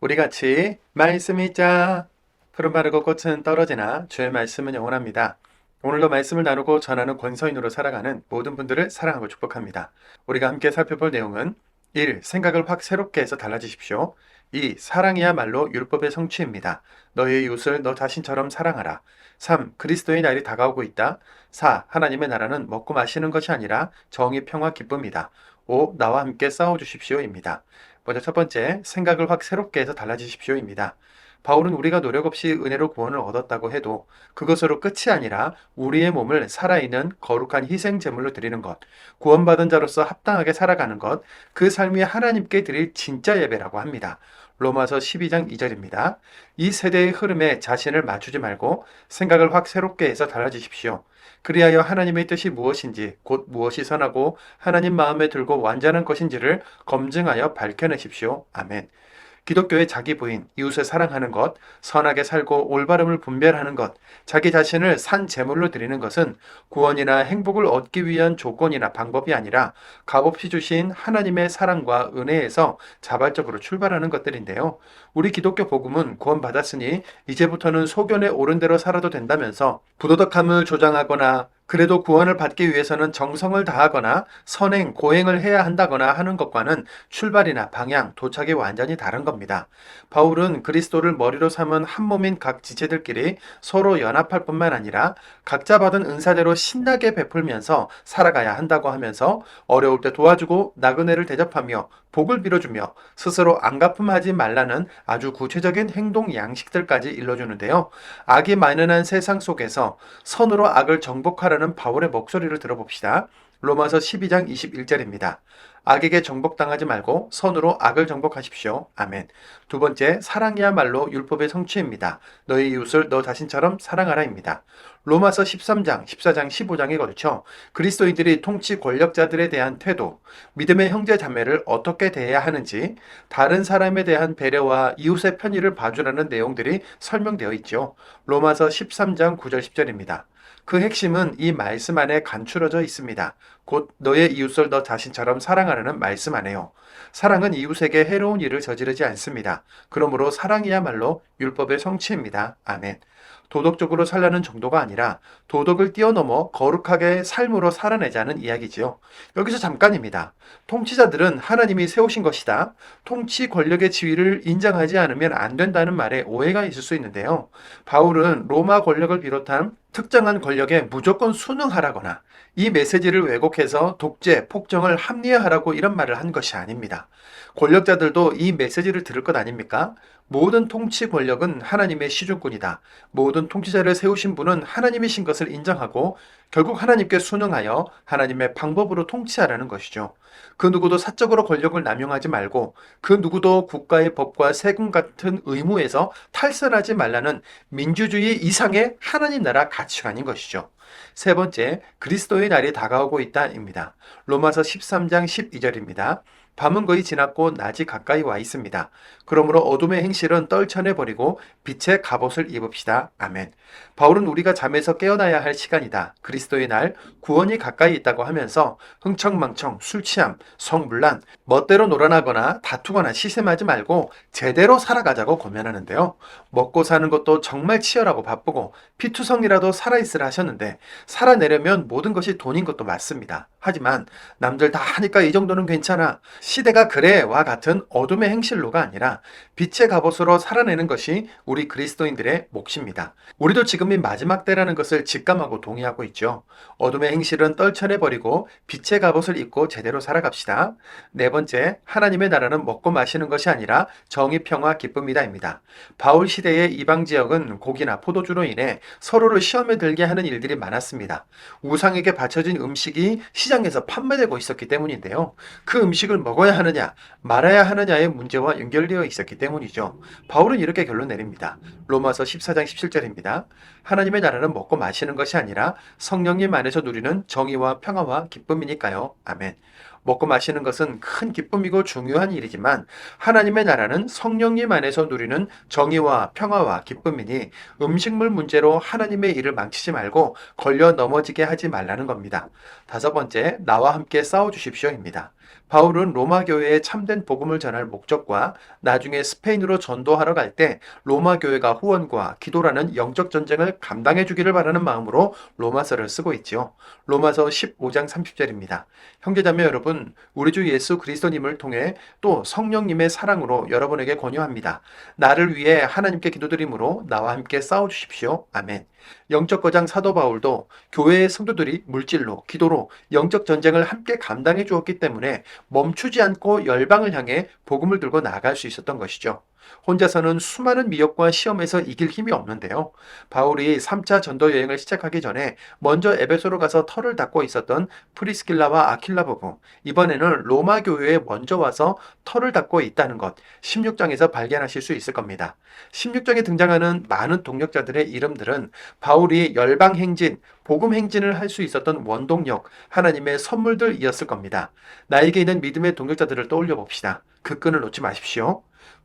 우리 같이 말씀 읽자. 푸른 바르고 꽃은 떨어지나 주의 말씀은 영원합니다. 오늘도 말씀을 나누고 전하는 권서인으로 살아가는 모든 분들을 사랑하고 축복합니다. 우리가 함께 살펴볼 내용은 1. 생각을 확 새롭게 해서 달라지십시오. 2. 사랑이야말로 율법의 성취입니다. 너의 이웃을 너 자신처럼 사랑하라. 3. 그리스도의 날이 다가오고 있다. 4. 하나님의 나라는 먹고 마시는 것이 아니라 정의, 평화, 기쁨이다. 5. 나와 함께 싸워주십시오입니다. 먼저 첫 번째, 생각을 확 새롭게 해서 달라지십시오입니다. 바울은 우리가 노력 없이 은혜로 구원을 얻었다고 해도 그것으로 끝이 아니라 우리의 몸을 살아있는 거룩한 희생 제물로 드리는 것, 구원받은 자로서 합당하게 살아가는 것, 그 삶이 하나님께 드릴 진짜 예배라고 합니다. 로마서 12장 2절입니다. 이 세대의 흐름에 자신을 맞추지 말고 생각을 확 새롭게 해서 달라지십시오. 그리하여 하나님의 뜻이 무엇인지, 곧 무엇이 선하고 하나님 마음에 들고 완전한 것인지를 검증하여 밝혀내십시오. 아멘. 기독교의 자기 부인, 이웃을 사랑하는 것, 선하게 살고 올바름을 분별하는 것, 자기 자신을 산 제물로 드리는 것은 구원이나 행복을 얻기 위한 조건이나 방법이 아니라 값없이 주신 하나님의 사랑과 은혜에서 자발적으로 출발하는 것들인데요. 우리 기독교 복음은 구원받았으니 이제부터는 소견에 옳은 대로 살아도 된다면서 부도덕함을 조장하거나 그래도 구원을 받기 위해서는 정성을 다하거나 선행, 고행을 해야 한다거나 하는 것과는 출발이나 방향, 도착이 완전히 다른 겁니다. 바울은 그리스도를 머리로 삼은 한 몸인 각 지체들끼리 서로 연합할 뿐만 아니라 각자 받은 은사대로 신나게 베풀면서 살아가야 한다고 하면서 어려울 때 도와주고 나그네를 대접하며 복을 빌어주며 스스로 안갚음하지 말라는 아주 구체적인 행동 양식들까지 일러주는데요. 악이 만연한 세상 속에서 선으로 악을 정복하라는 바울의 목소리를 들어봅시다. 로마서 12장 21절입니다. 악에게 정복당하지 말고 선으로 악을 정복하십시오. 아멘. 두 번째, 사랑이야말로 율법의 성취입니다. 너의 이웃을 너 자신처럼 사랑하라입니다. 로마서 13장, 14장, 15장에 걸쳐 그리스도인들이 통치 권력자들에 대한 태도, 믿음의 형제 자매를 어떻게 대해야 하는지, 다른 사람에 대한 배려와 이웃의 편의를 봐주라는 내용들이 설명되어 있죠. 로마서 13장 9절 10절입니다. 그 핵심은 이 말씀 안에 감추어져 있습니다. 곧 너의 이웃을 너 자신처럼 사랑하라는 말씀 안에요. 사랑은 이웃에게 해로운 일을 저지르지 않습니다. 그러므로 사랑이야말로 율법의 성취입니다. 아멘. 도덕적으로 살라는 정도가 아니라 도덕을 뛰어넘어 거룩하게 삶으로 살아내자는 이야기지요. 여기서 잠깐입니다. 통치자들은 하나님이 세우신 것이다. 통치 권력의 지위를 인정하지 않으면 안 된다는 말에 오해가 있을 수 있는데요. 바울은 로마 권력을 비롯한 특정한 권력에 무조건 순응하라거나 이 메시지를 왜곡해서 독재, 폭정을 합리화하라고 이런 말을 한 것이 아닙니다. 권력자들도 이 메시지를 들을 것 아닙니까? 모든 통치 권력은 하나님의 시중꾼이다. 모든 통치자를 세우신 분은 하나님이신 것을 인정하고 결국 하나님께 순응하여 하나님의 방법으로 통치하라는 것이죠. 그 누구도 사적으로 권력을 남용하지 말고 그 누구도 국가의 법과 세금 같은 의무에서 탈선하지 말라는 민주주의 이상의 하나님 나라 가치관인 것이죠. 세 번째, 그리스도의 날이 다가오고 있다입니다. 로마서 13장 12절입니다. 밤은 거의 지났고 낮이 가까이 와 있습니다. 그러므로 어둠의 행실은 떨쳐내버리고 빛의 갑옷을 입읍시다. 아멘. 바울은 우리가 잠에서 깨어나야 할 시간이다. 그리스도의 날, 구원이 가까이 있다고 하면서 흥청망청, 술취함, 성물란, 멋대로 놀아나거나 다투거나 시샘하지 말고 제대로 살아가자고 권면하는데요. 먹고 사는 것도 정말 치열하고 바쁘고 피투성이라도 살아있으라 하셨는데 살아내려면 모든 것이 돈인 것도 맞습니다. 하지만 남들 다 하니까 이 정도는 괜찮아. 시대가 그래와 같은 어둠의 행실로가 아니라 빛의 갑옷으로 살아내는 것이 우리 그리스도인들의 몫입니다. 우리도 지금이 마지막 때라는 것을 직감하고 동의하고 있죠. 어둠의 행실은 떨쳐내버리고 빛의 갑옷을 입고 제대로 살아갑시다. 네 번째, 하나님의 나라는 먹고 마시는 것이 아니라 정의, 평화, 기쁨이다입니다. 바울 시대의 이방 지역은 고기나 포도주로 인해 서로를 시험에 들게 하는 일들이 많았습니다. 우상에게 바쳐진 음식이 시장에서 판매되고 있었기 때문인데요. 그 음식을 먹어야 하느냐 말아야 하느냐의 문제와 연결되어 있었기 때문이죠. 바울은 이렇게 결론 내립니다. 로마서 14장 17절입니다. 하나님의 나라는 먹고 마시는 것이 아니라 성령님 안에서 누리는 정의와 평화와 기쁨이니까요. 아멘. 먹고 마시는 것은 큰 기쁨이고 중요한 일이지만 하나님의 나라는 성령님 안에서 누리는 정의와 평화와 기쁨이니 음식물 문제로 하나님의 일을 망치지 말고 걸려 넘어지게 하지 말라는 겁니다. 다섯 번째, 나와 함께 싸워주십시오입니다. 바울은 로마 교회에 참된 복음을 전할 목적과 나중에 스페인으로 전도하러 갈 때 로마 교회가 후원과 기도라는 영적 전쟁을 감당해 주기를 바라는 마음으로 로마서를 쓰고 있지요. 로마서 15장 30절입니다. 형제자매 여러분, 우리 주 예수 그리스도님을 통해 또 성령님의 사랑으로 여러분에게 권유합니다. 나를 위해 하나님께 기도드림으로 나와 함께 싸워 주십시오. 아멘. 영적 거장 사도 바울도 교회의 성도들이 물질로, 기도로 영적 전쟁을 함께 감당해 주었기 때문에 멈추지 않고 열방을 향해 복음을 들고 나아갈 수 있었던 것이죠. 혼자서는 수많은 미혹과 시험에서 이길 힘이 없는데요. 바울이 3차 전도 여행을 시작하기 전에 먼저 에베소로 가서 터를 닦고 있었던 프리스킬라와 아킬라 부부, 이번에는 로마 교회에 먼저 와서 터를 닦고 있다는 것, 16장에서 발견하실 수 있을 겁니다. 16장에 등장하는 많은 동력자들의 이름들은 바울이 열방 행진, 복음 행진을 할 수 있었던 원동력, 하나님의 선물들이었을 겁니다. 나에게 있는 믿음의 동력자들을 떠올려 봅시다. 그 끈을 놓지 마십시오.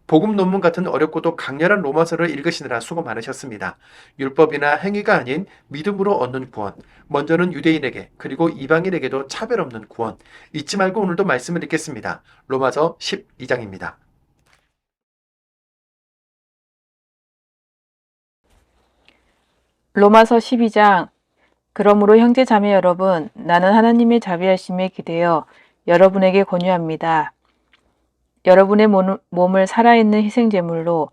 복음 논문 같은 어렵고도 강렬한 로마서를 읽으시느라 수고 많으셨습니다. 율법이나 행위가 아닌 믿음으로 얻는 구원, 먼저는 유대인에게 그리고 이방인에게도 차별 없는 구원, 잊지 말고 오늘도 말씀을 읽겠습니다. 로마서 12장입니다. 로마서 12장. 그러므로 형제 자매 여러분, 나는 하나님의 자비하심에 기대어 여러분에게 권유합니다. 여러분의 몸을 살아있는 희생제물로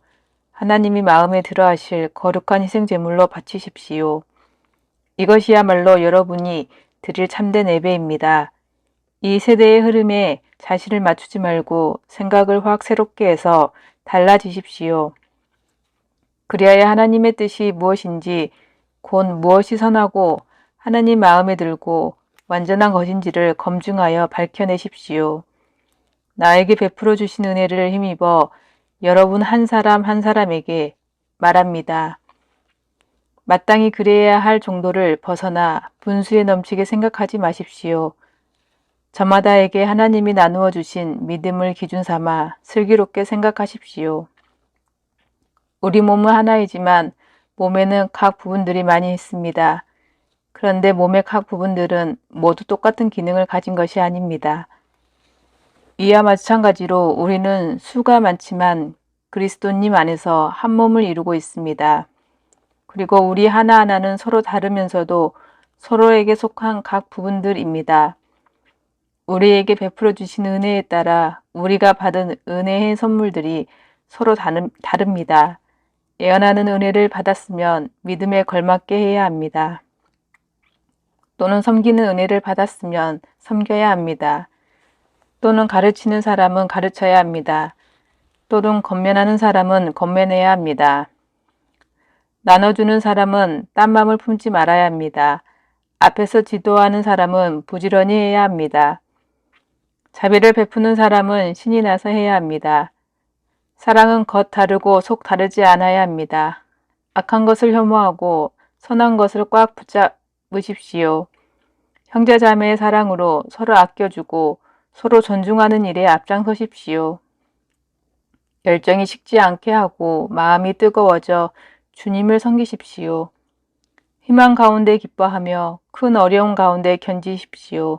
하나님이 마음에 들어하실 거룩한 희생제물로 바치십시오. 이것이야말로 여러분이 드릴 참된 예배입니다. 이 세대의 흐름에 자신을 맞추지 말고 생각을 확 새롭게 해서 달라지십시오. 그리하여 하나님의 뜻이 무엇인지 곧 무엇이 선하고 하나님 마음에 들고 완전한 것인지를 검증하여 밝혀내십시오. 나에게 베풀어 주신 은혜를 힘입어 여러분 한 사람 한 사람에게 말합니다. 마땅히 그래야 할 정도를 벗어나 분수에 넘치게 생각하지 마십시오. 저마다에게 하나님이 나누어 주신 믿음을 기준 삼아 슬기롭게 생각하십시오. 우리 몸은 하나이지만 몸에는 각 부분들이 많이 있습니다. 그런데 몸의 각 부분들은 모두 똑같은 기능을 가진 것이 아닙니다. 이와 마찬가지로 우리는 수가 많지만 그리스도님 안에서 한 몸을 이루고 있습니다. 그리고 우리 하나하나는 서로 다르면서도 서로에게 속한 각 부분들입니다. 우리에게 베풀어 주신 은혜에 따라 우리가 받은 은혜의 선물들이 서로 다릅니다. 예언하는 은혜를 받았으면 믿음에 걸맞게 해야 합니다. 또는 섬기는 은혜를 받았으면 섬겨야 합니다. 또는 가르치는 사람은 가르쳐야 합니다. 또는 권면하는 사람은 권면해야 합니다. 나눠주는 사람은 딴 맘을 품지 말아야 합니다. 앞에서 지도하는 사람은 부지런히 해야 합니다. 자비를 베푸는 사람은 신이 나서 해야 합니다. 사랑은 겉 다르고 속 다르지 않아야 합니다. 악한 것을 혐오하고 선한 것을 꽉 붙잡으십시오. 형제 자매의 사랑으로 서로 아껴주고 서로 존중하는 일에 앞장서십시오. 열정이 식지 않게 하고 마음이 뜨거워져 주님을 섬기십시오. 희망 가운데 기뻐하며 큰 어려움 가운데 견디십시오.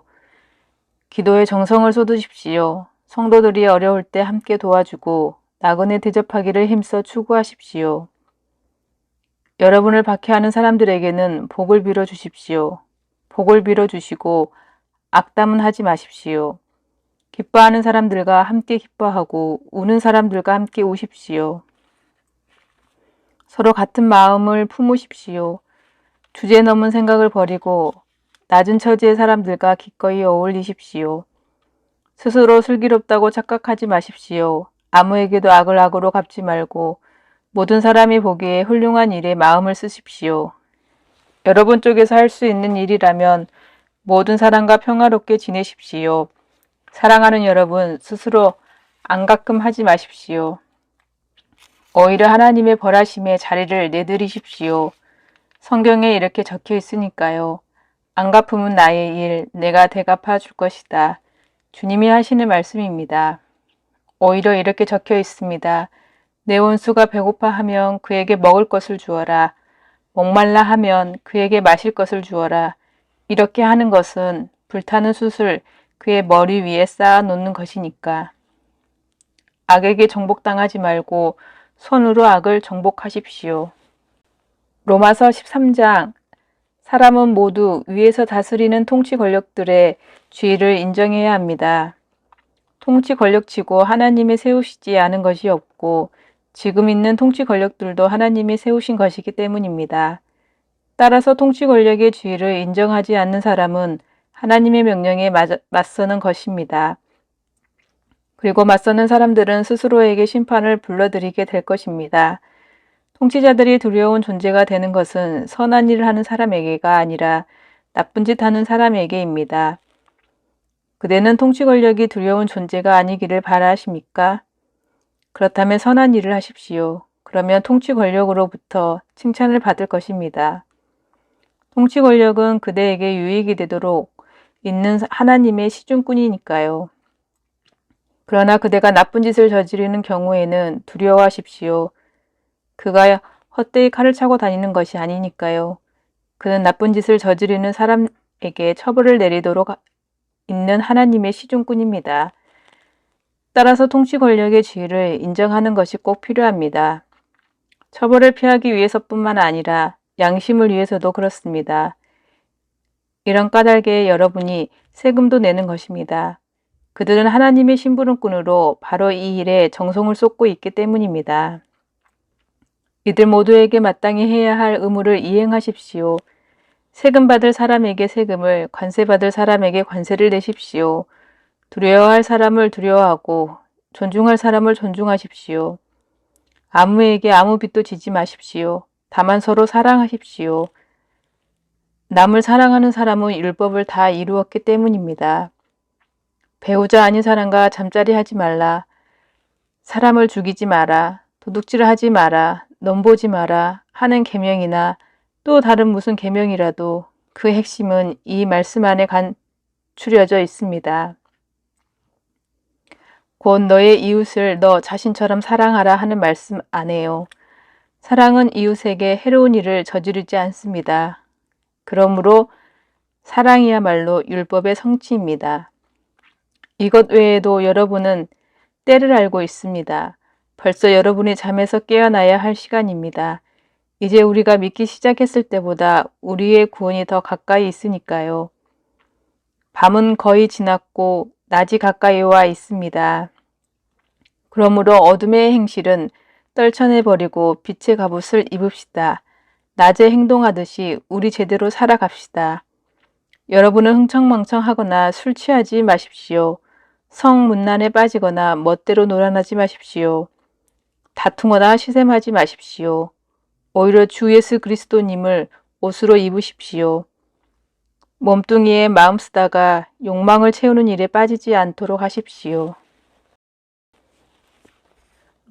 기도에 정성을 쏟으십시오. 성도들이 어려울 때 함께 도와주고 나그네 대접하기를 힘써 추구하십시오. 여러분을 박해하는 사람들에게는 복을 빌어 주십시오. 복을 빌어 주시고 악담은 하지 마십시오. 기뻐하는 사람들과 함께 기뻐하고 우는 사람들과 함께 우십시오. 서로 같은 마음을 품으십시오. 주제 넘은 생각을 버리고 낮은 처지의 사람들과 기꺼이 어울리십시오. 스스로 슬기롭다고 착각하지 마십시오. 아무에게도 악을 악으로 갚지 말고 모든 사람이 보기에 훌륭한 일에 마음을 쓰십시오. 여러분 쪽에서 할 수 있는 일이라면 모든 사람과 평화롭게 지내십시오. 사랑하는 여러분 스스로 안가끔하지 마십시오. 오히려 하나님의 벌하심에 자리를 내드리십시오. 성경에 이렇게 적혀 있으니까요. 안갚음은 나의 일, 내가 대갚아 줄 것이다. 주님이 하시는 말씀입니다. 오히려 이렇게 적혀 있습니다. 내 원수가 배고파하면 그에게 먹을 것을 주어라. 목말라 하면 그에게 마실 것을 주어라. 이렇게 하는 것은 불타는 숯을 그의 머리 위에 쌓아 놓는 것이니까. 악에게 정복당하지 말고 손으로 악을 정복하십시오. 로마서 13장. 사람은 모두 위에서 다스리는 통치 권력들의 주의를 인정해야 합니다. 통치 권력치고 하나님이 세우시지 않은 것이 없고 지금 있는 통치 권력들도 하나님이 세우신 것이기 때문입니다. 따라서 통치 권력의 주의를 인정하지 않는 사람은 하나님의 명령에 맞서는 것입니다. 그리고 맞서는 사람들은 스스로에게 심판을 불러들이게 될 것입니다. 통치자들이 두려운 존재가 되는 것은 선한 일을 하는 사람에게가 아니라 나쁜 짓 하는 사람에게입니다. 그대는 통치 권력이 두려운 존재가 아니기를 바라십니까? 그렇다면 선한 일을 하십시오. 그러면 통치 권력으로부터 칭찬을 받을 것입니다. 통치 권력은 그대에게 유익이 되도록 있는 하나님의 시중꾼이니까요. 그러나 그대가 나쁜 짓을 저지르는 경우에는 두려워하십시오. 그가 헛되이 칼을 차고 다니는 것이 아니니까요. 그는 나쁜 짓을 저지르는 사람에게 처벌을 내리도록 있는 하나님의 시중꾼입니다. 따라서 통치 권력의 지위를 인정하는 것이 꼭 필요합니다. 처벌을 피하기 위해서뿐만 아니라 양심을 위해서도 그렇습니다. 이런 까닭에 여러분이 세금도 내는 것입니다. 그들은 하나님의 심부름꾼으로 바로 이 일에 정성을 쏟고 있기 때문입니다. 이들 모두에게 마땅히 해야 할 의무를 이행하십시오. 세금 받을 사람에게 세금을, 관세 받을 사람에게 관세를 내십시오. 두려워할 사람을 두려워하고 존중할 사람을 존중하십시오. 아무에게 아무 빚도 지지 마십시오. 다만 서로 사랑하십시오. 남을 사랑하는 사람은 율법을 다 이루었기 때문입니다. 배우자 아닌 사람과 잠자리 하지 말라. 사람을 죽이지 마라. 도둑질을 하지 마라. 넘보지 마라. 하는 계명이나 또 다른 무슨 계명이라도 그 핵심은 이 말씀 안에 감추려져 있습니다. 곧 너의 이웃을 너 자신처럼 사랑하라 하는 말씀 안에요. 사랑은 이웃에게 해로운 일을 저지르지 않습니다. 그러므로 사랑이야말로 율법의 성취입니다. 이것 외에도 여러분은 때를 알고 있습니다. 벌써 여러분이 잠에서 깨어나야 할 시간입니다. 이제 우리가 믿기 시작했을 때보다 우리의 구원이 더 가까이 있으니까요. 밤은 거의 지났고 낮이 가까이 와 있습니다. 그러므로 어둠의 행실은 떨쳐내버리고 빛의 갑옷을 입읍시다. 낮에 행동하듯이 우리 제대로 살아갑시다. 여러분은 흥청망청하거나 술 취하지 마십시오. 성문란에 빠지거나 멋대로 놀아나지 마십시오. 다투거나 시샘하지 마십시오. 오히려 주 예수 그리스도님을 옷으로 입으십시오. 몸뚱이에 마음 쓰다가 욕망을 채우는 일에 빠지지 않도록 하십시오.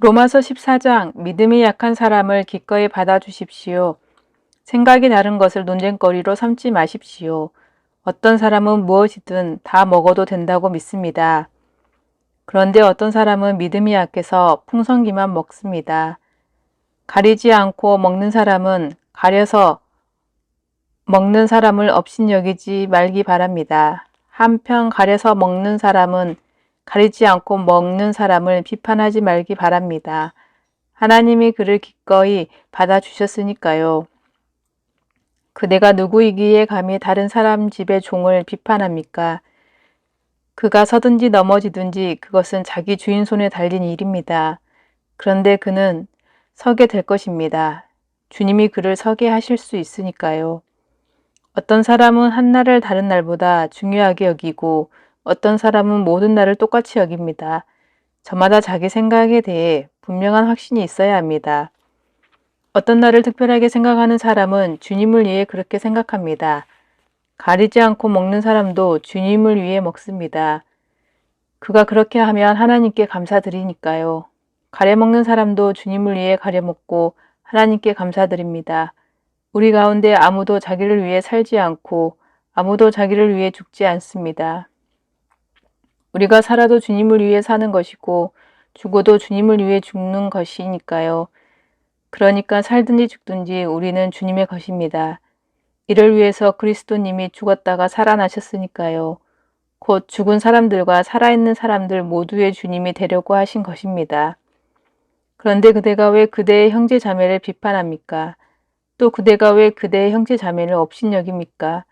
로마서 14장. 믿음이 약한 사람을 기꺼이 받아주십시오. 생각이 다른 것을 논쟁거리로 삼지 마십시오. 어떤 사람은 무엇이든 다 먹어도 된다고 믿습니다. 그런데 어떤 사람은 믿음이 약해서 풍성기만 먹습니다. 가리지 않고 먹는 사람은 가려서 먹는 사람을 업신여기지 말기 바랍니다. 한편 가려서 먹는 사람은 가리지 않고 먹는 사람을 비판하지 말기 바랍니다. 하나님이 그를 기꺼이 받아주셨으니까요. 그대가 누구이기에 감히 다른 사람 집의 종을 비판합니까? 그가 서든지 넘어지든지 그것은 자기 주인 손에 달린 일입니다. 그런데 그는 서게 될 것입니다. 주님이 그를 서게 하실 수 있으니까요. 어떤 사람은 한 날을 다른 날보다 중요하게 여기고 어떤 사람은 모든 날을 똑같이 여깁니다. 저마다 자기 생각에 대해 분명한 확신이 있어야 합니다. 어떤 날을 특별하게 생각하는 사람은 주님을 위해 그렇게 생각합니다. 가리지 않고 먹는 사람도 주님을 위해 먹습니다. 그가 그렇게 하면 하나님께 감사드리니까요. 가려 먹는 사람도 주님을 위해 가려 먹고 하나님께 감사드립니다. 우리 가운데 아무도 자기를 위해 살지 않고 아무도 자기를 위해 죽지 않습니다. 우리가 살아도 주님을 위해 사는 것이고 죽어도 주님을 위해 죽는 것이니까요. 그러니까 살든지 죽든지 우리는 주님의 것입니다. 이를 위해서 그리스도님이 죽었다가 살아나셨으니까요. 곧 죽은 사람들과 살아있는 사람들 모두의 주님이 되려고 하신 것입니다. 그런데 그대가 왜 그대의 형제 자매를 비판합니까? 또 그대가 왜 그대의 형제 자매를 업신여깁니까?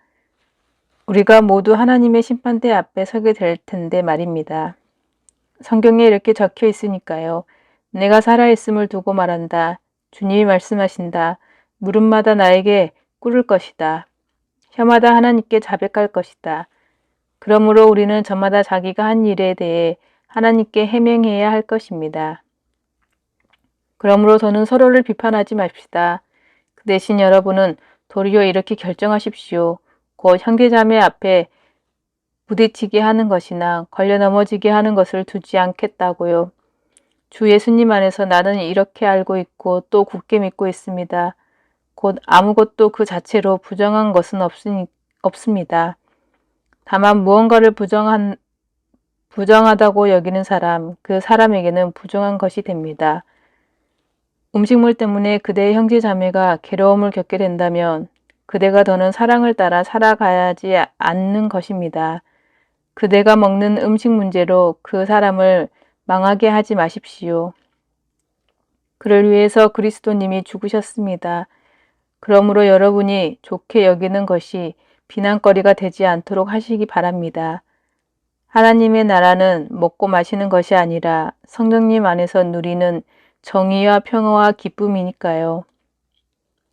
우리가 모두 하나님의 심판대 앞에 서게 될 텐데 말입니다. 성경에 이렇게 적혀 있으니까요. 내가 살아있음을 두고 말한다. 주님이 말씀하신다. 물음마다 나에게 꿇을 것이다. 혀마다 하나님께 자백할 것이다. 그러므로 우리는 저마다 자기가 한 일에 대해 하나님께 해명해야 할 것입니다. 그러므로 저는 서로를 비판하지 맙시다. 그 대신 여러분은 도리어 이렇게 결정하십시오. 곧 형제자매 앞에 부딪히게 하는 것이나 걸려 넘어지게 하는 것을 두지 않겠다고요. 주 예수님 안에서 나는 이렇게 알고 있고 또 굳게 믿고 있습니다. 곧 아무것도 그 자체로 부정한 것은 없습니다. 다만 무언가를 부정하다고 여기는 사람, 그 사람에게는 부정한 것이 됩니다. 음식물 때문에 그대의 형제 자매가 괴로움을 겪게 된다면 그대가 더는 사랑을 따라 살아가야지 않는 것입니다. 그대가 먹는 음식 문제로 그 사람을 망하게 하지 마십시오. 그를 위해서 그리스도님이 죽으셨습니다. 그러므로 여러분이 좋게 여기는 것이 비난거리가 되지 않도록 하시기 바랍니다. 하나님의 나라는 먹고 마시는 것이 아니라 성령님 안에서 누리는 정의와 평화와 기쁨이니까요.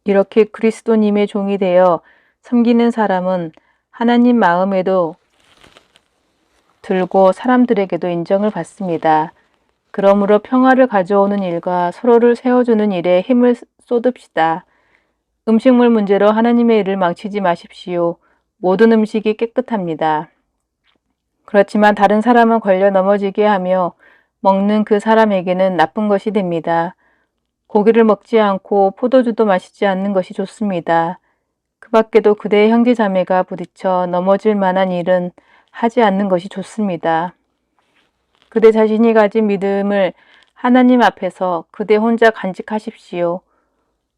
이렇게 그리스도님의 종이 되어 섬기는 사람은 하나님 마음에도 들고 사람들에게도 인정을 받습니다. 그러므로 평화를 가져오는 일과 서로를 세워주는 일에 힘을 쏟읍시다. 음식물 문제로 하나님의 일을 망치지 마십시오. 모든 음식이 깨끗합니다. 그렇지만 다른 사람은 걸려 넘어지게 하며 먹는 그 사람에게는 나쁜 것이 됩니다. 고기를 먹지 않고 포도주도 마시지 않는 것이 좋습니다. 그 밖에도 그대의 형제 자매가 부딪혀 넘어질 만한 일은 하지 않는 것이 좋습니다. 그대 자신이 가진 믿음을 하나님 앞에서 그대 혼자 간직하십시오.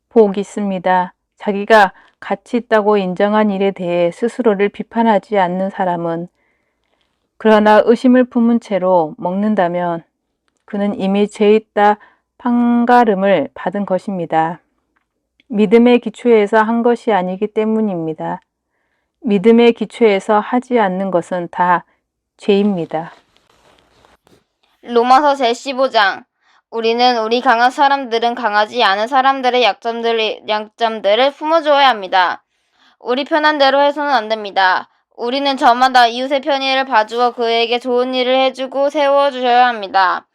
복 있습니다. 자기가 가치 있다고 인정한 일에 대해 스스로를 비판하지 않는 사람은 그러나 의심을 품은 채로 먹는다면 그는 이미 죄 있다 판가름을 받은 것입니다. 믿음의 기초에서 한 것이 아니기 때문입니다. 믿음의 기초에서 하지 않는 것은 다 죄입니다. 로마서 제15장. 우리는 우리 강한 사람들은 강하지 않은 사람들의 약점들을 품어주어야 합니다. 우리 편한 대로 해서는 안 됩니다. 우리는 저마다 이웃의 편의를 봐주어 그에게 좋은 일을 해주고 세워주셔야 합니다.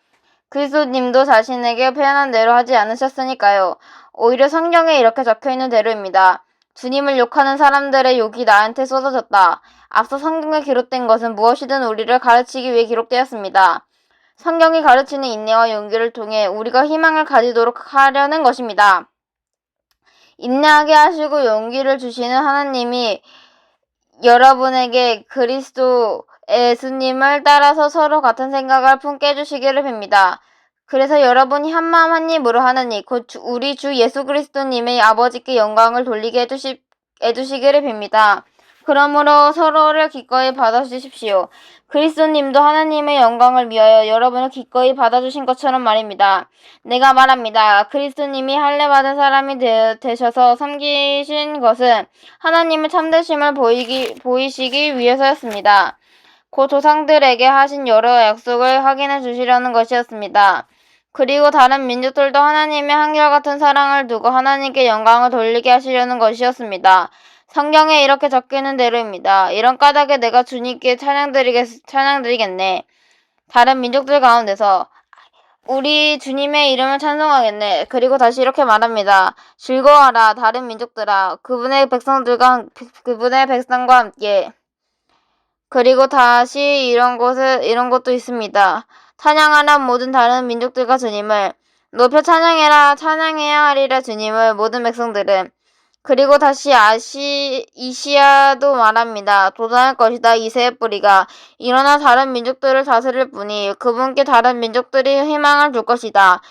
그리스도님도 자신에게 편한 대로 하지 않으셨으니까요. 오히려 성경에 이렇게 적혀있는 대로입니다. 주님을 욕하는 사람들의 욕이 나한테 쏟아졌다. 앞서 성경에 기록된 것은 무엇이든 우리를 가르치기 위해 기록되었습니다. 성경이 가르치는 인내와 용기를 통해 우리가 희망을 가지도록 하려는 것입니다. 인내하게 하시고 용기를 주시는 하나님이 여러분에게 그리스도 예수님을 따라서 서로 같은 생각을 품게 해주시기를 빕니다. 그래서 여러분이 한마음 한입으로 하나님, 곧 우리 주 예수 그리스도님의 아버지께 영광을 돌리게 해주시기를 빕니다. 그러므로 서로를 기꺼이 받아주십시오. 그리스도님도 하나님의 영광을 위하여 여러분을 기꺼이 받아주신 것처럼 말입니다. 내가 말합니다. 그리스도님이 할례받은 사람이 되셔서 섬기신 것은 하나님의 참되심을 보이시기 위해서였습니다. 그 조상들에게 하신 여러 약속을 확인해 주시려는 것이었습니다. 그리고 다른 민족들도 하나님의 한결같은 사랑을 두고 하나님께 영광을 돌리게 하시려는 것이었습니다. 성경에 이렇게 적혀있는 대로입니다. 이런 까닭에 내가 주님께 찬양드리겠네. 다른 민족들 가운데서 우리 주님의 이름을 찬송하겠네. 그리고 다시 이렇게 말합니다. 즐거워하라 다른 민족들아 그분의 백성과 함께. 그리고 다시 이런 것도 있습니다. 찬양하라 모든 다른 민족들과 주님을 높여 찬양해야 하리라 주님을 모든 백성들은. 그리고 다시 이시야도 말합니다. 돋아날 것이다 이새의 뿌리가 일어나 다른 민족들을 다스릴 뿐이 그분께 다른 민족들이 희망을 줄 것이다.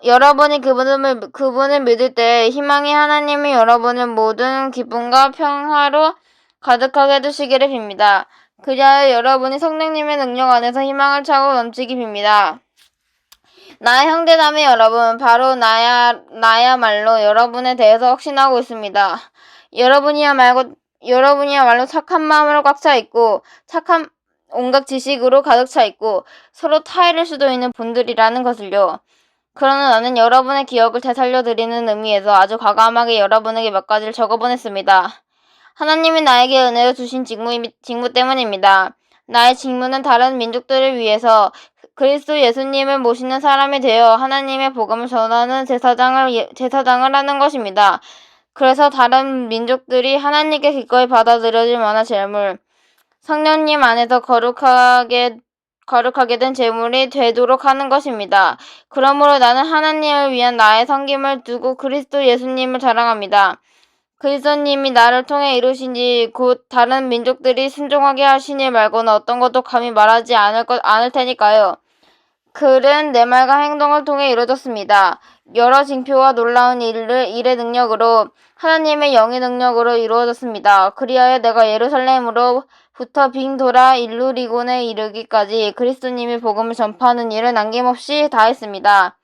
여러분이 그분을 믿을 때 희망이 하나님이 여러분을 모든 기쁨과 평화로 가득하게 해주시기를 빕니다. 그리하여 여러분이 성령님의 능력 안에서 희망을 차고 넘치기 빕니다. 나의 형제자매 여러분, 바로 나야말로 여러분에 대해서 확신하고 있습니다. 여러분이야말로 착한 마음으로 꽉 차 있고, 착한 온갖 지식으로 가득 차 있고, 서로 타이를 수도 있는 분들이라는 것을요. 그러나 나는 여러분의 기억을 되살려드리는 의미에서 아주 과감하게 여러분에게 몇 가지를 적어보냈습니다. 하나님이 나에게 은혜로 주신 직무 때문입니다. 나의 직무는 다른 민족들을 위해서 그리스도 예수님을 모시는 사람이 되어 하나님의 복음을 전하는 제사장을 하는 것입니다. 그래서 다른 민족들이 하나님께 기꺼이 받아들여질 만한 재물, 성령님 안에서 거룩하게 된 재물이 되도록 하는 것입니다. 그러므로 나는 하나님을 위한 나의 섬김을 두고 그리스도 예수님을 자랑합니다. 그리스도님이 나를 통해 이루신지 곧 다른 민족들이 순종하게 하시니 말고는 어떤 것도 감히 말하지 않을 테니까요. 글은 내 말과 행동을 통해 이루어졌습니다. 여러 징표와 놀라운 일의 능력으로 하나님의 영의 능력으로 이루어졌습니다. 그리하여 내가 예루살렘으로부터 빙 돌아 일루리곤에 이르기까지 그리스도님의 복음을 전파하는 일을 남김없이 다했습니다.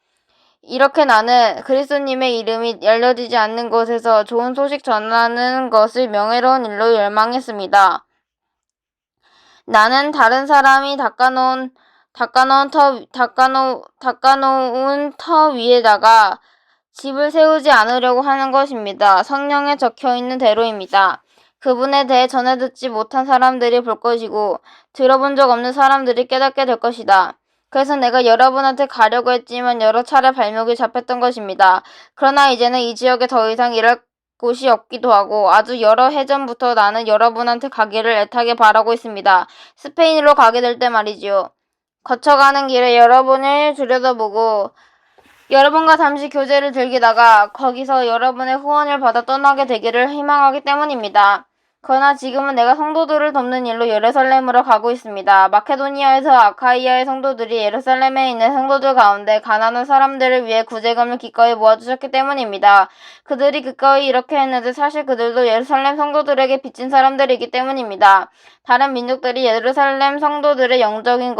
이렇게 나는 그리스도님의 이름이 알려지지 않는 곳에서 좋은 소식 전하는 것을 명예로운 일로 열망했습니다. 나는 다른 사람이 닦아놓은 터 위에다가 집을 세우지 않으려고 하는 것입니다. 성령에 적혀있는 대로입니다. 그분에 대해 전해 듣지 못한 사람들이 볼 것이고 들어본 적 없는 사람들이 깨닫게 될 것이다. 그래서 내가 여러분한테 가려고 했지만 여러 차례 발목이 잡혔던 것입니다. 그러나 이제는 이 지역에 더 이상 일할 곳이 없기도 하고 아주 여러 해 전부터 나는 여러분한테 가기를 애타게 바라고 있습니다. 스페인으로 가게 될 때 말이지요. 거쳐가는 길에 여러분을 들여다보고 여러분과 잠시 교제를 즐기다가 거기서 여러분의 후원을 받아 떠나게 되기를 희망하기 때문입니다. 그러나 지금은 내가 성도들을 돕는 일로 예루살렘으로 가고 있습니다. 마케도니아에서 아카이아의 성도들이 예루살렘에 있는 성도들 가운데 가난한 사람들을 위해 구제금을 기꺼이 모아주셨기 때문입니다. 그들이 기꺼이 이렇게 했는데 사실 그들도 예루살렘 성도들에게 빚진 사람들이기 때문입니다. 다른 민족들이 예루살렘 성도들의 영적인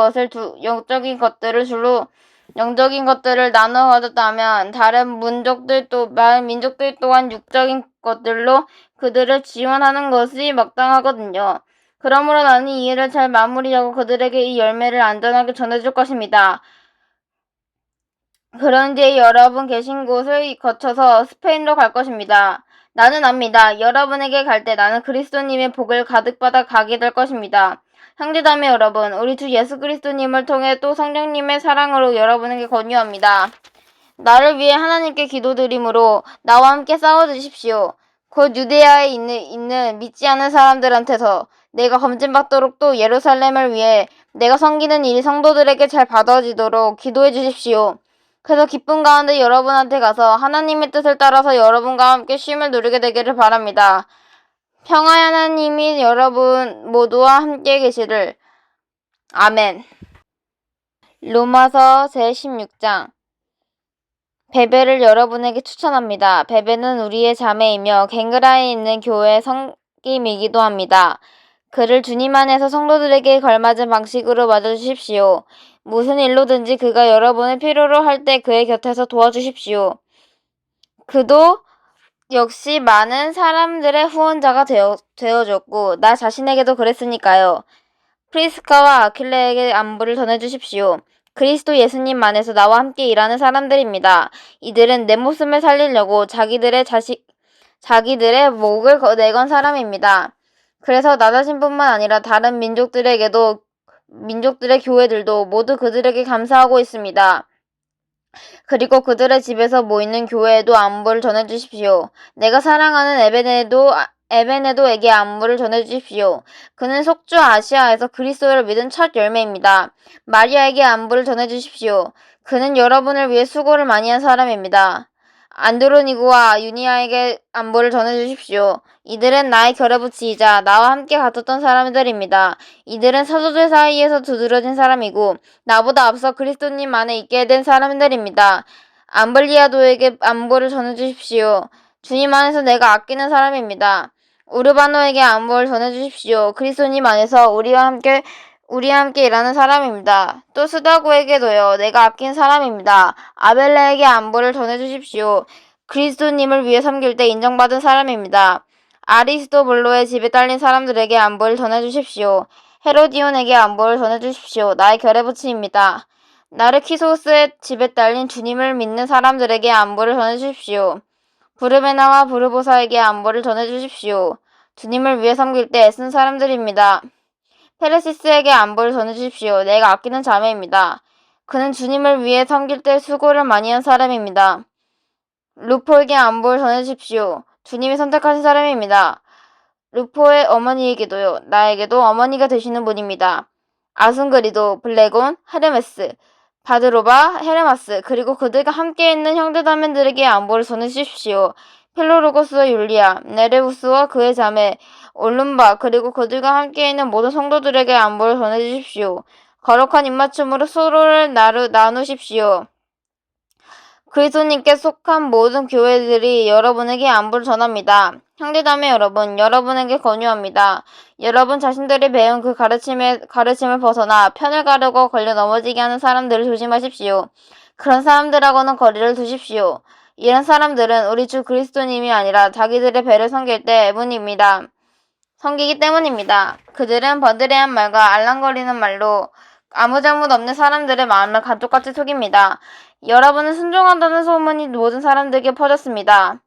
것들을 나누어 가졌다면 다른 민족들 또한 육적인 것들로 그들을 지원하는 것이 마땅하거든요. 그러므로 나는 이 일을 잘 마무리하고 그들에게 이 열매를 안전하게 전해줄 것입니다. 그런 뒤에 여러분 계신 곳을 거쳐서 스페인으로 갈 것입니다. 나는 압니다. 여러분에게 갈 때 나는 그리스도님의 복을 가득 받아 가게 될 것입니다. 형제자매 여러분, 우리 주 예수 그리스도님을 통해 또 성령님의 사랑으로 여러분에게 권유합니다. 나를 위해 하나님께 기도드림으로 나와 함께 싸워주십시오. 곧 유대야에 있는 믿지 않는 사람들한테서 내가 검진받도록 또 예루살렘을 위해 내가 섬기는 일이 성도들에게 잘 받아지도록 기도해 주십시오. 그래서 기쁨 가운데 여러분한테 가서 하나님의 뜻을 따라서 여러분과 함께 쉼을 누리게 되기를 바랍니다. 평화의 하나님이 여러분 모두와 함께 계시를. 아멘. 로마서 제16장. 베베를 여러분에게 추천합니다. 베베는 우리의 자매이며 갱그라에 있는 교회의 성김이기도 합니다. 그를 주님 안에서 성도들에게 걸맞은 방식으로 맞아주십시오. 무슨 일로든지 그가 여러분을 필요로 할 때 그의 곁에서 도와주십시오. 그도 역시 많은 사람들의 후원자가 되어줬고 나 자신에게도 그랬으니까요. 프리스카와 아킬레에게 안부를 전해주십시오. 그리스도 예수님 안에서 나와 함께 일하는 사람들입니다. 이들은 내 모습을 살리려고 자기들의 목을 내건 사람입니다. 그래서 나 자신뿐만 아니라 다른 민족들의 교회들도 모두 그들에게 감사하고 있습니다. 그리고 그들의 집에서 모이는 교회에도 안부를 전해주십시오. 내가 사랑하는 에베네도에게 안부를 전해주십시오. 그는 속주 아시아에서 그리스도를 믿은 첫 열매입니다. 마리아에게 안부를 전해주십시오. 그는 여러분을 위해 수고를 많이 한 사람입니다. 안드로니고와 유니아에게 안부를 전해주십시오. 이들은 나의 결의부치이자 나와 함께 같았던 사람들입니다. 이들은 사도들 사이에서 두드러진 사람이고 나보다 앞서 그리스도님 안에 있게 된 사람들입니다. 암블리아도에게 안부를 전해주십시오. 주님 안에서 내가 아끼는 사람입니다. 우르바노에게 안부를 전해주십시오. 그리스도님 안에서 우리와 함께 일하는 사람입니다. 또 스다고에게도요. 내가 아낀 사람입니다. 아벨레에게 안부를 전해주십시오. 그리스도님을 위해 섬길 때 인정받은 사람입니다. 아리스토블로의 집에 딸린 사람들에게 안부를 전해주십시오. 헤로디온에게 안부를 전해주십시오. 나의 결의부치입니다. 나르키소스의 집에 딸린 주님을 믿는 사람들에게 안부를 전해주십시오. 부르베나와 부르보사에게 안부를 전해주십시오. 주님을 위해 섬길 때 애쓴 사람들입니다. 페르시스에게 안부를 전해주십시오. 내가 아끼는 자매입니다. 그는 주님을 위해 섬길 때 수고를 많이 한 사람입니다. 루포에게 안부를 전해주십시오. 주님이 선택하신 사람입니다. 루포의 어머니에게도요. 나에게도 어머니가 되시는 분입니다. 아순그리도, 블레곤, 헤르메스, 바드로바, 헤르마스, 그리고 그들과 함께 있는 형제자매들에게 안부를 전해주십시오. 필로로고스와 율리아, 네레우스와 그의 자매, 올룸바, 그리고 그들과 함께 있는 모든 성도들에게 안부를 전해주십시오. 거룩한 입맞춤으로 서로를 나누십시오. 그리스도님께 속한 모든 교회들이 여러분에게 안부를 전합니다. 형제자매 여러분, 여러분에게 권유합니다. 여러분 자신들이 배운 그 가르침을 벗어나 편을 가르고 걸려 넘어지게 하는 사람들을 조심하십시오. 그런 사람들하고는 거리를 두십시오. 이런 사람들은 우리 주 그리스도님이 아니라 자기들의 배를 섬기기 때문입니다. 그들은 번드레한 말과 알랑거리는 말로 아무 잘못 없는 사람들의 마음을 감쪽같이 속입니다. 여러분은 순종한다는 소문이 모든 사람들에게 퍼졌습니다.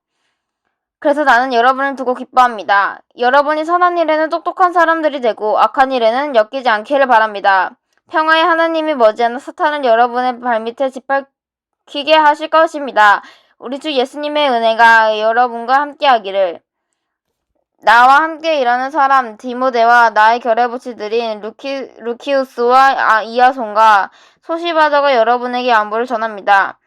그래서 나는 여러분을 두고 기뻐합니다. 여러분이 선한 일에는 똑똑한 사람들이 되고 악한 일에는 엮이지 않기를 바랍니다. 평화의 하나님이 머지않아 사탄을 여러분의 발밑에 짓밟히게 하실 것입니다. 우리 주 예수님의 은혜가 여러분과 함께하기를. 나와 함께 일하는 사람 디모데와 나의 결의부치들인 루키우스와 이아손과 소시바더가 여러분에게 안부를 전합니다.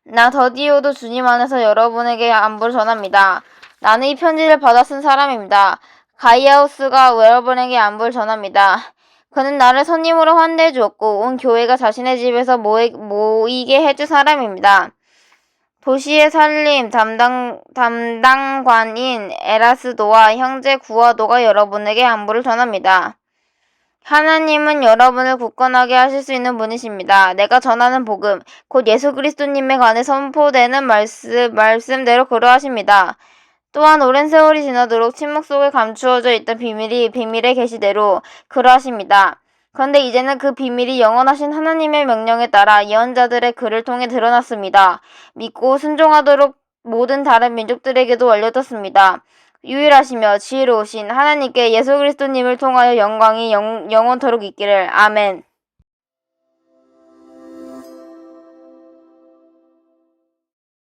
나 더디오도 주님 안에서 여러분에게 안부를 전합니다. 나는 이 편지를 받아 쓴 사람입니다. 가이아우스가 여러분에게 안부를 전합니다. 그는 나를 손님으로 환대해 주었고 온 교회가 자신의 집에서 모이게 해준 사람입니다. 도시의 살림 담당관인 에라스도와 형제 구아도가 여러분에게 안부를 전합니다. 하나님은 여러분을 굳건하게 하실 수 있는 분이십니다. 내가 전하는 복음, 곧 예수 그리스도님에 관해 선포되는 말씀대로 그러하십니다. 또한 오랜 세월이 지나도록 침묵 속에 감추어져 있던 비밀이 비밀의 계시대로 그러하십니다. 그런데 이제는 그 비밀이 영원하신 하나님의 명령에 따라 예언자들의 글을 통해 드러났습니다. 믿고 순종하도록 모든 다른 민족들에게도 알려졌습니다. 유일하시며 지혜로우신 하나님께 예수 그리스도님을 통하여 영광이 영원토록 있기를. 아멘.